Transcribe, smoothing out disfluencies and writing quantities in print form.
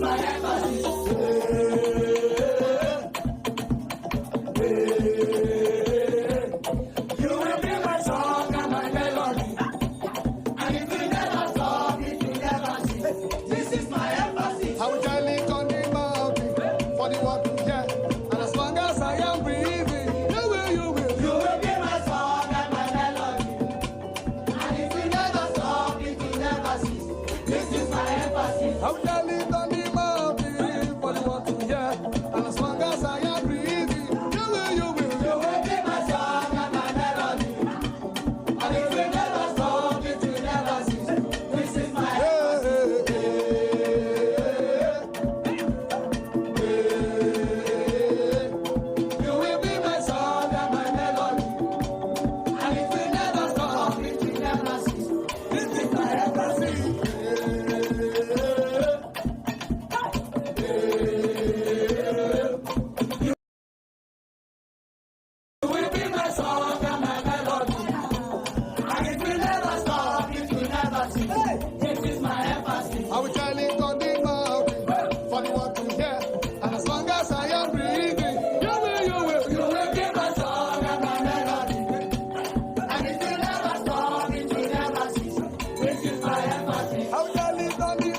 my emphasis. You will be my song and my melody. And it will never stop, it will never cease. This is my emphasis. I will tell it on the mountain for the world to hear. And as long as I am breathing, you will. You will be my song and my melody. And it will never stop, it will never cease. This is my emphasis. I will tell it on the mountain for the world to hear. And as long as I am breathing, you will. You will be my song and my melody. And it will never stop, it will never cease. This is my emphasis. You will be my song and my melody. And it will never stop, it will never cease. This is my emphasis. You will be my song and my melody. And it will never stop, it will never cease. This is my emphasis. I will tell it on the mountain for the world to hear. And as long as I am breathing, You will be my song and my melody. And it will never stop, it will never cease. This is my emphasis. I will tell it on the